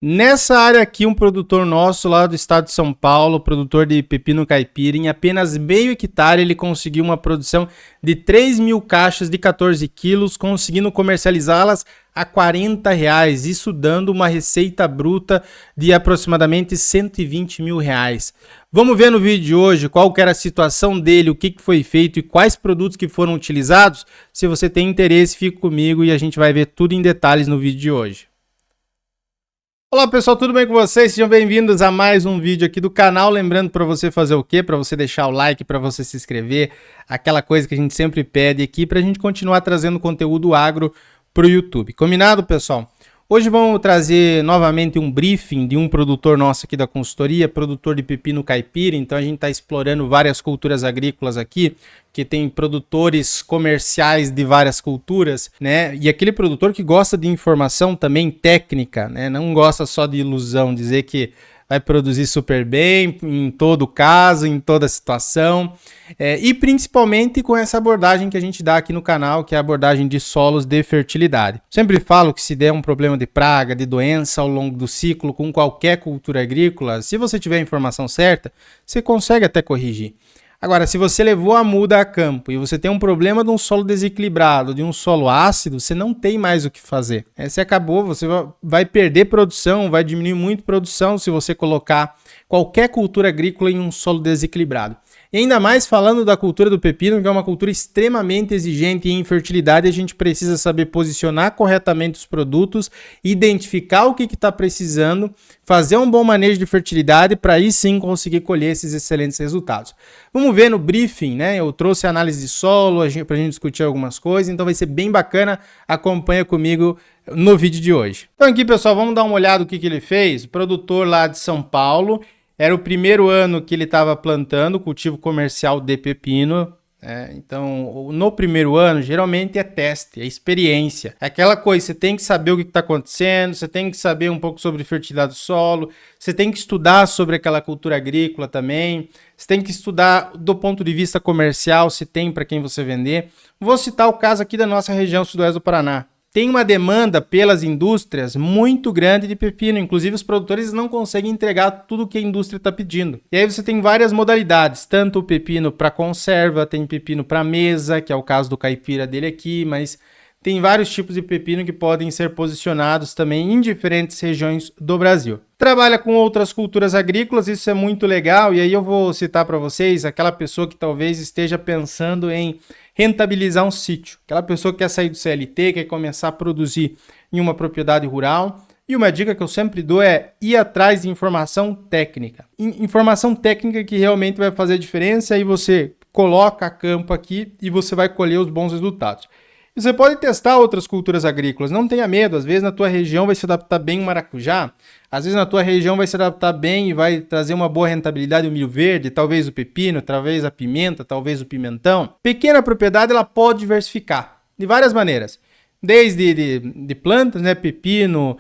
Nessa área aqui, um produtor nosso lá do estado de São Paulo, produtor de pepino caipira, em apenas meio hectare ele conseguiu uma produção de 3.000 caixas de 14 quilos, conseguindo comercializá-las a R$ 40, isso dando uma receita bruta de aproximadamente R$ 120.000. Vamos ver no vídeo de hoje qual que era a situação dele, o que foi feito e quais produtos que foram utilizados? Se você tem interesse, fique comigo e a gente vai ver tudo em detalhes no vídeo de hoje. Olá pessoal, tudo bem com vocês? Sejam bem-vindos a mais um vídeo aqui do canal. Lembrando para você fazer o quê? Para você deixar o like, para você se inscrever, aquela coisa que a gente sempre pede aqui para a gente continuar trazendo conteúdo agro para o YouTube. Combinado, pessoal? Hoje vamos trazer novamente um briefing de um produtor nosso aqui da consultoria, produtor de pepino caipira. Então a gente está explorando várias culturas agrícolas aqui, que tem produtores comerciais de várias culturas, né? E aquele produtor que gosta de informação também técnica, né? Não gosta só de ilusão, dizer que vai produzir super bem em todo caso, em toda situação, e principalmente com essa abordagem que a gente dá aqui no canal, que é a abordagem de solos de fertilidade. Sempre falo que se der um problema de praga, de doença ao longo do ciclo com qualquer cultura agrícola, se você tiver a informação certa, você consegue até corrigir. Agora, se você levou a muda a campo e você tem um problema de um solo desequilibrado, de um solo ácido, você não tem mais o que fazer. Você acabou, você vai perder produção, vai diminuir muito produção se você colocar qualquer cultura agrícola em um solo desequilibrado. E ainda mais falando da cultura do pepino, que é uma cultura extremamente exigente em fertilidade, a gente precisa saber posicionar corretamente os produtos, identificar o que está precisando, fazer um bom manejo de fertilidade para aí sim conseguir colher esses excelentes resultados. Vamos ver no briefing, né? Eu trouxe análise de solo para a gente discutir algumas coisas, então vai ser bem bacana. Acompanha comigo no vídeo de hoje. Então aqui, pessoal, vamos dar uma olhada no que ele fez. O produtor lá de São Paulo. Era o primeiro ano que ele estava plantando cultivo comercial de pepino. Então, no primeiro ano, geralmente é teste, é experiência. É aquela coisa, você tem que saber o que está acontecendo, você tem que saber um pouco sobre fertilidade do solo, você tem que estudar sobre aquela cultura agrícola também, você tem que estudar do ponto de vista comercial, se tem para quem você vender. Vou citar o caso aqui da nossa região sudoeste do Paraná. Tem uma demanda pelas indústrias muito grande de pepino, inclusive os produtores não conseguem entregar tudo que a indústria está pedindo. E aí você tem várias modalidades, tanto o pepino para conserva, tem pepino para mesa, que é o caso do caipira dele aqui, mas tem vários tipos de pepino que podem ser posicionados também em diferentes regiões do Brasil. Trabalha com outras culturas agrícolas, isso é muito legal, e aí eu vou citar para vocês aquela pessoa que talvez esteja pensando em rentabilizar um sítio. Aquela pessoa que quer sair do CLT, quer começar a produzir em uma propriedade rural. E uma dica que eu sempre dou é ir atrás de informação técnica. Informação técnica que realmente vai fazer a diferença, aí você coloca a campo aqui e você vai colher os bons resultados. Você pode testar outras culturas agrícolas, não tenha medo, às vezes na tua região vai se adaptar bem o maracujá, às vezes na tua região vai se adaptar bem e vai trazer uma boa rentabilidade o milho verde, talvez o pepino, talvez a pimenta, talvez o pimentão. Pequena propriedade ela pode diversificar de várias maneiras, desde de plantas, né, pepino,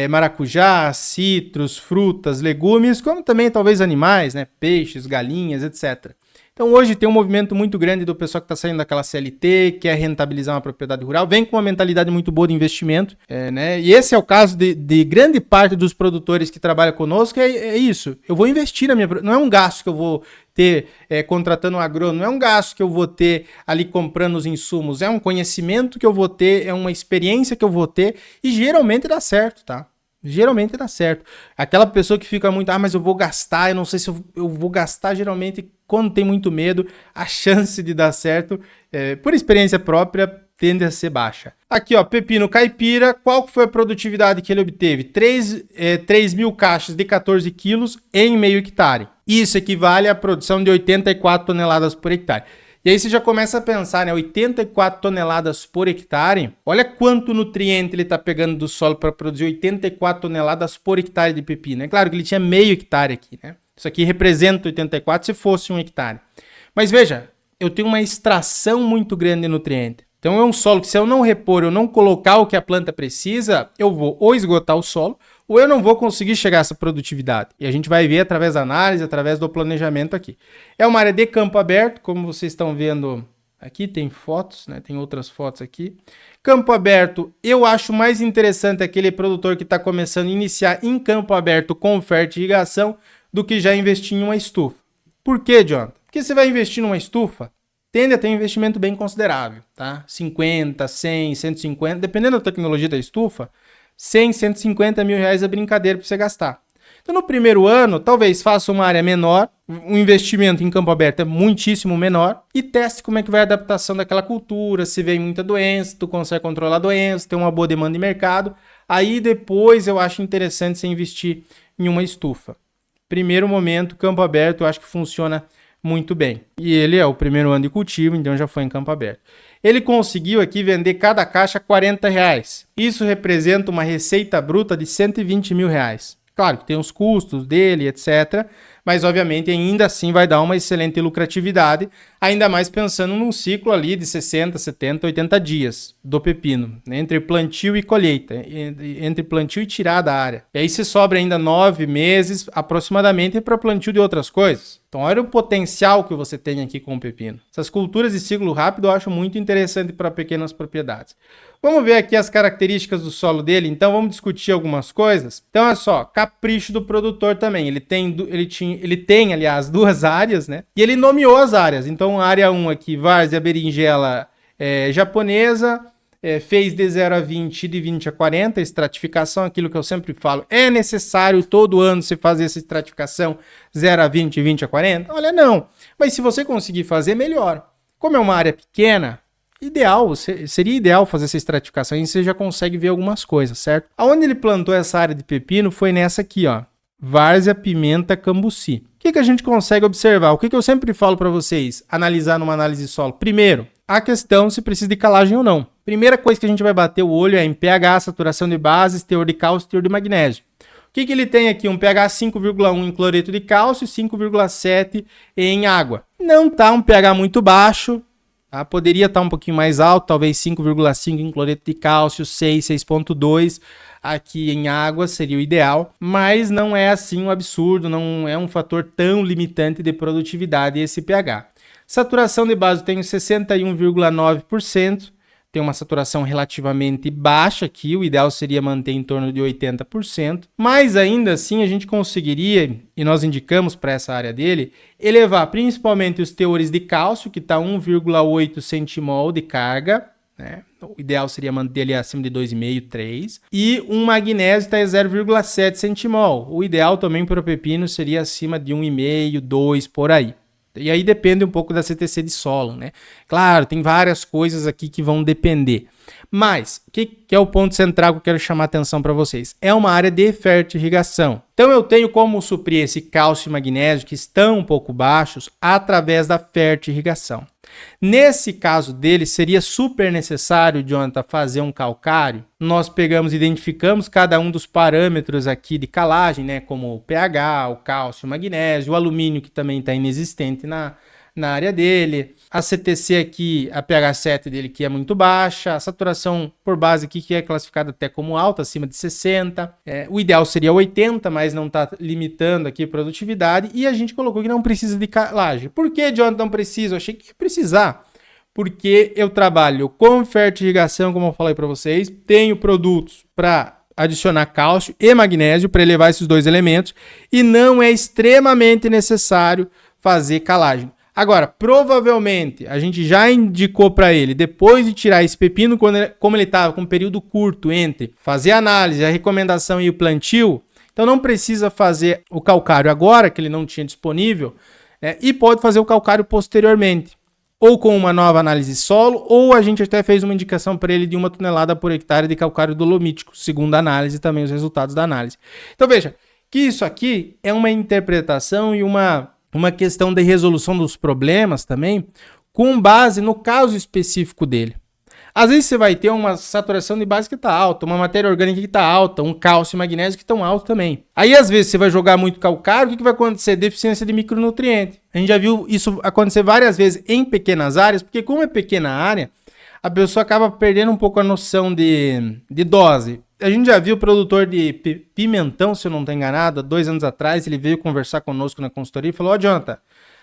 maracujá, citros, frutas, legumes, como também talvez animais, né, peixes, galinhas, etc. Então hoje tem um movimento muito grande do pessoal que está saindo daquela CLT, quer rentabilizar uma propriedade rural, vem com uma mentalidade muito boa de investimento, né? E esse é o caso de grande parte dos produtores que trabalham conosco, é isso, eu vou investir na minha... Não é um gasto que eu vou ter contratando um agrônomo, não é um gasto que eu vou ter ali comprando os insumos, é um conhecimento que eu vou ter, é uma experiência que eu vou ter e geralmente dá certo, tá? Geralmente dá certo. Aquela pessoa que fica muito, mas eu vou gastar, eu não sei se eu vou gastar, geralmente quando tem muito medo, a chance de dar certo, por experiência própria, tende a ser baixa. Aqui, ó, pepino caipira, qual foi a produtividade que ele obteve? 3.000 caixas de 14 quilos em meio hectare. Isso equivale à produção de 84 toneladas por hectare. E aí você já começa a pensar, né? 84 toneladas por hectare. Olha quanto nutriente ele está pegando do solo para produzir 84 toneladas por hectare de pepino. É claro que ele tinha meio hectare aqui, né? Isso aqui representa 84 se fosse 1 hectare. Mas veja, eu tenho uma extração muito grande de nutriente. Então é um solo que se eu não repor, eu não colocar o que a planta precisa, eu vou ou esgotar o solo, ou eu não vou conseguir chegar a essa produtividade. E a gente vai ver através da análise, através do planejamento aqui. É uma área de campo aberto, como vocês estão vendo Aqui tem fotos, né? Tem outras fotos aqui. Campo aberto, eu acho mais interessante aquele produtor que está começando a iniciar em campo aberto com fertirrigação do que já investir em uma estufa. Por quê, Jonathan? Porque você vai investir numa estufa, tende a ter um investimento bem considerável, tá? 50, 100, 150, dependendo da tecnologia da estufa, 100, 150 mil reais é brincadeira para você gastar. Então, no primeiro ano, talvez faça uma área menor, um investimento em campo aberto é muitíssimo menor, e teste como é que vai a adaptação daquela cultura, se vem muita doença, tu consegue controlar a doença, tem uma boa demanda de mercado. Aí depois eu acho interessante você investir em uma estufa. Primeiro momento, campo aberto, eu acho que funciona muito bem. E ele é o primeiro ano de cultivo, então já foi em campo aberto. Ele conseguiu aqui vender cada caixa R$40. Isso representa uma receita bruta de R$120 mil. Claro que tem os custos dele, etc. Mas, obviamente, ainda assim vai dar uma excelente lucratividade, ainda mais pensando num ciclo ali de 60, 70, 80 dias do pepino, né? Entre plantio e colheita, entre plantio e tirar da área. E aí se sobra ainda 9 meses aproximadamente para plantio de outras coisas. Então, olha o potencial que você tem aqui com o pepino. Essas culturas de ciclo rápido eu acho muito interessante para pequenas propriedades. Vamos ver aqui as características do solo dele, então vamos discutir algumas coisas. Então, olha só, capricho do produtor também. Ele tem, aliás, 2 áreas, né? E ele nomeou as áreas. Então, área 1 aqui, várzea, berinjela japonesa, fez de 0 a 20 e de 20 a 40, estratificação, aquilo que eu sempre falo. É necessário todo ano você fazer essa estratificação 0 a 20 e 20 a 40? Olha, não. Mas se você conseguir fazer, melhor. Como é uma área pequena, seria ideal fazer essa estratificação e você já consegue ver algumas coisas, certo? Aonde ele plantou essa área de pepino foi nessa aqui, ó. Várzea, pimenta, cambuci. O que a gente consegue observar? O que eu sempre falo para vocês analisar numa análise de solo? Primeiro, a questão se precisa de calagem ou não. Primeira coisa que a gente vai bater o olho é em pH, saturação de bases, teor de cálcio e teor de magnésio. O que ele tem aqui? Um pH 5,1 em cloreto de cálcio e 5,7 em água. Não está um pH muito baixo. Tá? Poderia estar um pouquinho mais alto, talvez 5,5 em cloreto de cálcio, 6,2 aqui em água seria o ideal, mas não é assim um absurdo, não é um fator tão limitante de produtividade esse pH. Saturação de base tem 61,9%, tem uma saturação relativamente baixa aqui, o ideal seria manter em torno de 80%, mas ainda assim a gente conseguiria, e nós indicamos para essa área dele, elevar principalmente os teores de cálcio, que está 1,8 centimol de carga, né? O ideal seria manter ele acima de 2,5, 3. E um magnésio está em 0,7 centimol. O ideal também para o pepino seria acima de 1,5, 2 por aí. E aí depende um pouco da CTC de solo, né? Claro, tem várias coisas aqui que vão depender. Mas, o que é o ponto central que eu quero chamar a atenção para vocês? É uma área de fertirrigação. Então eu tenho como suprir esse cálcio e magnésio que estão um pouco baixos através da fertirrigação. Nesse caso dele, seria super necessário, Jonathan, fazer um calcário. Nós identificamos cada um dos parâmetros aqui de calagem, né? Como o pH, o cálcio, o magnésio, o alumínio, que também está inexistente na área dele. A CTC aqui, a pH 7 dele que é muito baixa. A saturação por base aqui que é classificada até como alta, acima de 60. O ideal seria 80, mas não está limitando aqui a produtividade. E a gente colocou que não precisa de calagem. Por que, Jonathan, não precisa? Eu achei que ia precisar. Porque eu trabalho com fertirrigação, como eu falei para vocês. Tenho produtos para adicionar cálcio e magnésio para elevar esses dois elementos. E não é extremamente necessário fazer calagem. Agora, provavelmente, a gente já indicou para ele, depois de tirar esse pepino, como ele estava com um período curto entre fazer a análise, a recomendação e o plantio, então não precisa fazer o calcário agora, que ele não tinha disponível, e pode fazer o calcário posteriormente, ou com uma nova análise de solo, ou a gente até fez uma indicação para ele de 1 tonelada por hectare de calcário dolomítico, segundo a análise, também os resultados da análise. Então veja, que isso aqui é uma interpretação e uma questão de resolução dos problemas também, com base no caso específico dele. Às vezes você vai ter uma saturação de base que está alta, uma matéria orgânica que está alta, um cálcio e magnésio que estão altos também. Aí às vezes você vai jogar muito calcário, o que vai acontecer? Deficiência de micronutriente. A gente já viu isso acontecer várias vezes em pequenas áreas, porque como é pequena área, a pessoa acaba perdendo um pouco a noção de dose. A gente já viu o produtor de pimentão, se eu não estou enganado, há 2 anos atrás, ele veio conversar conosco na consultoria e falou: Jonathan,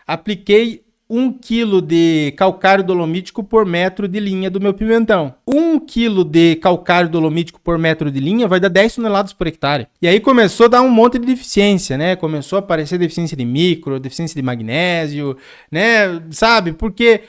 apliquei 1 kg de calcário dolomítico por metro de linha do meu pimentão. 1 kg de calcário dolomítico por metro de linha vai dar 10 toneladas por hectare. E aí começou a dar um monte de deficiência, né? Começou a aparecer deficiência de micro, deficiência de magnésio, né? Sabe? Porque,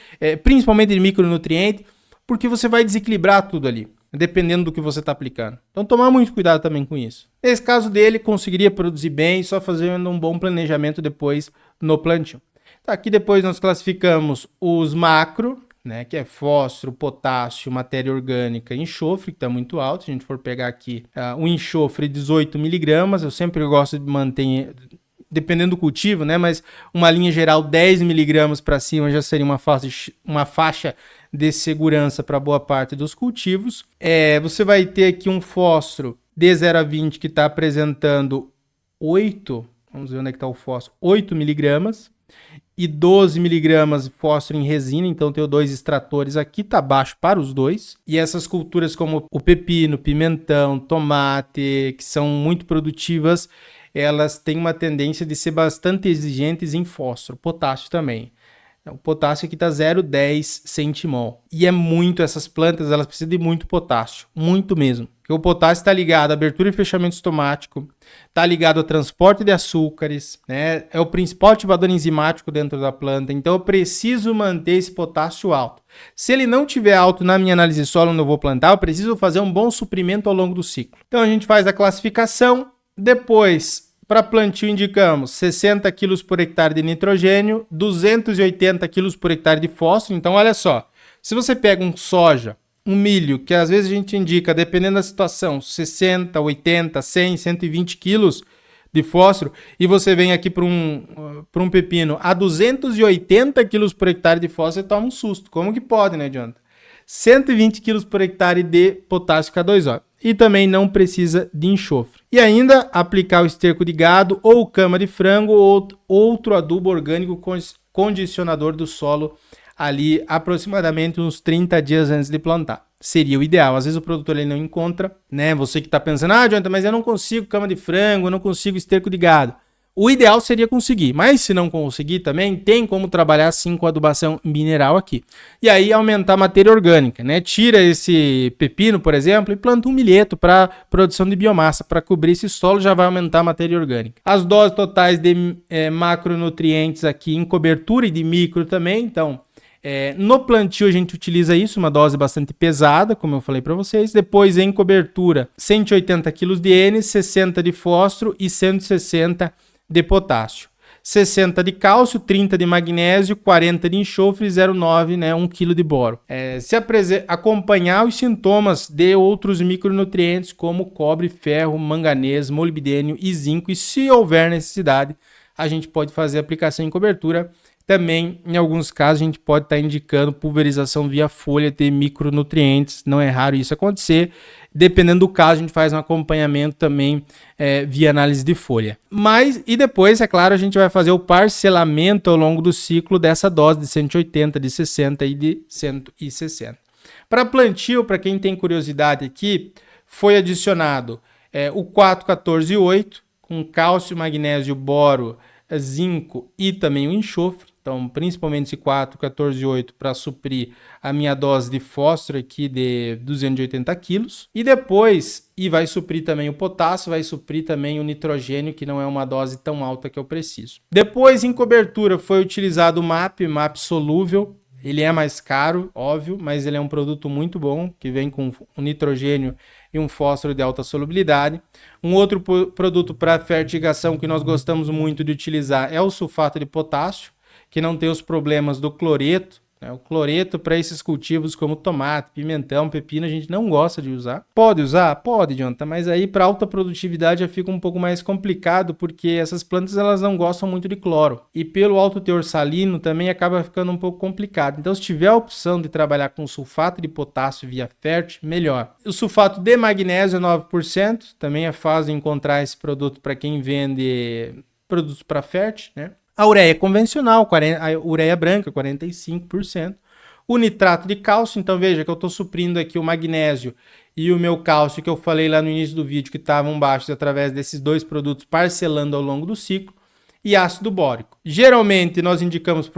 principalmente de micronutriente, porque você vai desequilibrar tudo ali, dependendo do que você está aplicando. Então, tomar muito cuidado também com isso. Nesse caso dele, conseguiria produzir bem, só fazendo um bom planejamento depois no plantio. Tá, aqui depois nós classificamos os macro, né, que é fósforo, potássio, matéria orgânica e enxofre, que está muito alto. Se a gente for pegar aqui o enxofre 18 miligramas, eu sempre gosto de manter, dependendo do cultivo, né, mas uma linha geral 10 miligramas para cima já seria uma faixa de segurança para boa parte dos cultivos. Você vai ter aqui um fósforo de 0 a 20 que está apresentando 8, vamos ver onde é que está o fósforo, 8 miligramas. E 12 miligramas de fósforo em resina, então tem 2 extratores aqui, tá baixo para os dois. E essas culturas como o pepino, pimentão, tomate, que são muito produtivas, elas têm uma tendência de ser bastante exigentes em fósforo, potássio também. O potássio aqui está 0,10 centimol. E é muito, essas plantas, elas precisam de muito potássio, muito mesmo. Porque o potássio está ligado à abertura e fechamento estomático, está ligado ao transporte de açúcares, né? É o principal ativador enzimático dentro da planta, então eu preciso manter esse potássio alto. Se ele não estiver alto na minha análise solo onde eu vou plantar, eu preciso fazer um bom suprimento ao longo do ciclo. Então a gente faz a classificação, depois, para plantio indicamos 60 kg por hectare de nitrogênio, 280 kg por hectare de fósforo. Então olha só, se você pega um soja, um milho, que às vezes a gente indica, dependendo da situação, 60, 80, 100, 120 quilos de fósforo, e você vem aqui para um pepino a 280 quilos por hectare de fósforo, você toma um susto. Como que pode, né, Jonathan? 120 quilos por hectare de potássio K2O. E também não precisa de enxofre. E ainda aplicar o esterco de gado ou cama de frango ou outro adubo orgânico condicionador do solo ali aproximadamente uns 30 dias antes de plantar. Seria o ideal. Às vezes o produtor ele não encontra, né? Você que está pensando, Jonathan, mas eu não consigo cama de frango, eu não consigo esterco de gado. O ideal seria conseguir, mas se não conseguir também, tem como trabalhar sim com adubação mineral aqui. E aí aumentar a matéria orgânica, né? Tira esse pepino, por exemplo, e planta um milheto para produção de biomassa. Para cobrir esse solo já vai aumentar a matéria orgânica. As doses totais de macronutrientes aqui em cobertura e de micro também, então... no plantio a gente utiliza isso, uma dose bastante pesada, como eu falei para vocês. Depois em cobertura, 180 kg de N, 60 de fósforo e 160 de potássio. 60 de cálcio, 30 de magnésio, 40 de enxofre e 0,9, né, 1 kg de boro. Acompanhar os sintomas de outros micronutrientes como cobre, ferro, manganês, molibdênio e zinco. E se houver necessidade, a gente pode fazer aplicação em cobertura. Também, em alguns casos, a gente pode estar indicando pulverização via folha de micronutrientes. Não é raro isso acontecer. Dependendo do caso, a gente faz um acompanhamento também via análise de folha. E depois, é claro, a gente vai fazer o parcelamento ao longo do ciclo dessa dose de 180, de 60 e de 160. Para plantio, para quem tem curiosidade aqui, foi adicionado o 4,14,8 com cálcio, magnésio, boro, zinco e também o enxofre. Então, principalmente esse 4,14,8 para suprir a minha dose de fósforo aqui de 280 quilos. E depois, vai suprir também o potássio, vai suprir também o nitrogênio, que não é uma dose tão alta que eu preciso. Depois, em cobertura, foi utilizado o MAP solúvel. Ele é mais caro, óbvio, mas ele é um produto muito bom, que vem com um nitrogênio e um fósforo de alta solubilidade. Um outro produto para fertigação que nós gostamos muito de utilizar é o sulfato de potássio, que não tem os problemas do cloreto. O cloreto para esses cultivos como tomate, pimentão, pepino, a gente não gosta de usar. Pode usar? Pode, Jonathan, mas aí para alta produtividade já fica um pouco mais complicado, porque essas plantas elas não gostam muito de cloro. E pelo alto teor salino também acaba ficando um pouco complicado. Então, se tiver a opção de trabalhar com sulfato de potássio via fértil, melhor. O sulfato de magnésio é 9%, também é fácil encontrar esse produto para quem vende produtos para fértil, né? A ureia convencional, a ureia branca, 45%. O nitrato de cálcio, então veja que eu estou suprindo aqui o magnésio e o meu cálcio que eu falei lá no início do vídeo que estavam baixos através desses dois produtos parcelando ao longo do ciclo. E ácido bórico. Geralmente nós indicamos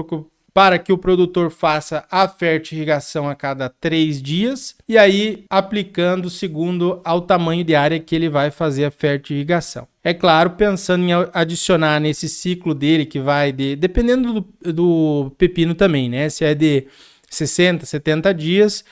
para que o produtor faça a fertirrigação a cada 3 dias e aí aplicando segundo ao tamanho de área que ele vai fazer a fertirrigação. É claro, pensando em adicionar nesse ciclo dele que vai dependendo do pepino também, né? Se é de 60, 70 dias,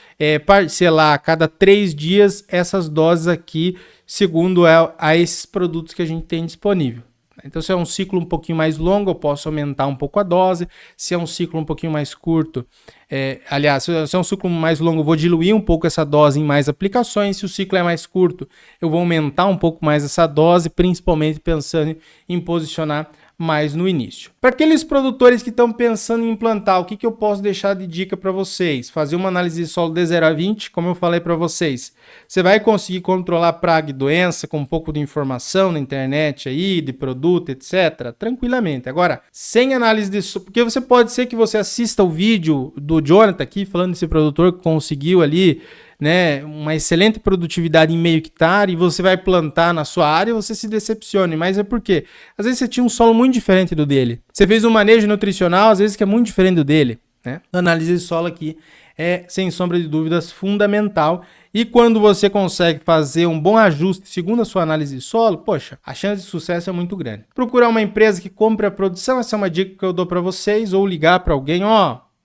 parcelar a cada 3 dias essas doses aqui, segundo a esses produtos que a gente tem disponível. Então, se é um ciclo um pouquinho mais longo, eu posso aumentar um pouco a dose. Se é um ciclo um pouquinho mais curto, se é um ciclo mais longo, eu vou diluir um pouco essa dose em mais aplicações. Se o ciclo é mais curto, eu vou aumentar um pouco mais essa dose, principalmente pensando em posicionar mais no início. Para aqueles produtores que estão pensando em implantar, o que eu posso deixar de dica para vocês? Fazer uma análise de solo de 0 a 20, como eu falei para vocês. Você vai conseguir controlar praga e doença com um pouco de informação na internet aí, de produto, etc. Tranquilamente. Agora, sem análise de solo, porque você pode ser que você assista o vídeo do Jonathan aqui, falando desse produtor que conseguiu ali, né, uma excelente produtividade em meio hectare e você vai plantar na sua área e você se decepcione, mas é porque às vezes você tinha um solo muito diferente do dele, você fez um manejo nutricional às vezes que é muito diferente do dele, né? A análise de solo aqui é sem sombra de dúvidas fundamental e quando você consegue fazer um bom ajuste segundo a sua análise de solo, poxa, a chance de sucesso é muito grande. Procurar uma empresa que compre a produção, essa é uma dica que eu dou para vocês, ou ligar para alguém,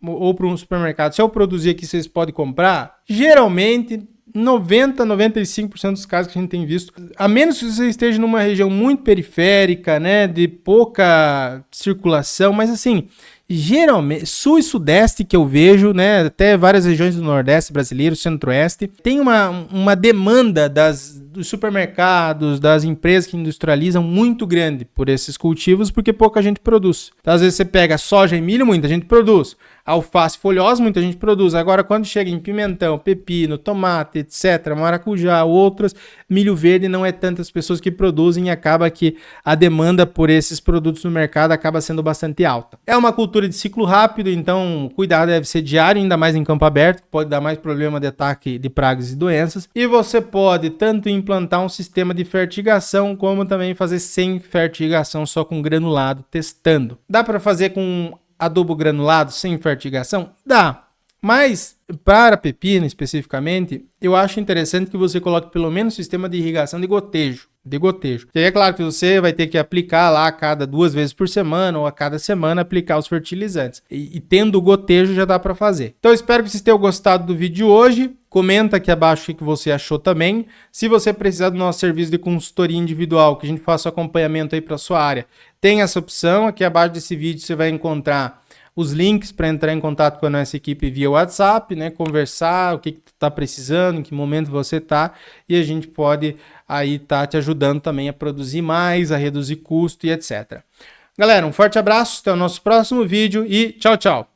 ou para um supermercado, se eu produzir aqui, vocês podem comprar? Geralmente, 95% dos casos que a gente tem visto, a menos que você esteja numa região muito periférica, né, de pouca circulação, mas assim, geralmente, sul e sudeste que eu vejo, né, até várias regiões do nordeste brasileiro, centro-oeste, tem uma demanda dos supermercados, das empresas que industrializam muito grande por esses cultivos, porque pouca gente produz. Então, às vezes você pega soja e milho, muita gente produz. Alface folhosa, muita gente produz. Agora, quando chega em pimentão, pepino, tomate, etc., maracujá, outros, milho verde, não é tantas pessoas que produzem e acaba que a demanda por esses produtos no mercado acaba sendo bastante alta. É uma cultura de ciclo rápido, então cuidado deve ser diário, ainda mais em campo aberto, que pode dar mais problema de ataque de pragas e doenças. E você pode tanto implantar um sistema de fertigação, como também fazer sem fertigação, só com granulado, testando. Dá para fazer com adubo granulado sem fertigação? Dá. Mas, para pepino especificamente, eu acho interessante que você coloque pelo menos um sistema de irrigação de gotejo. E aí é claro que você vai ter que aplicar lá a cada 2 vezes por semana ou a cada semana aplicar os fertilizantes. E tendo o gotejo já dá para fazer. Então eu espero que vocês tenham gostado do vídeo de hoje. Comenta aqui abaixo o que você achou também. Se você precisar do nosso serviço de consultoria individual, que a gente faça o acompanhamento aí para sua área, tem essa opção. Aqui abaixo desse vídeo você vai encontrar os links para entrar em contato com a nossa equipe via WhatsApp, né? Conversar, o que tu tá precisando, em que momento você tá, e a gente pode aí tá te ajudando também a produzir mais, a reduzir custo e etc. Galera, um forte abraço, até o nosso próximo vídeo e tchau, tchau!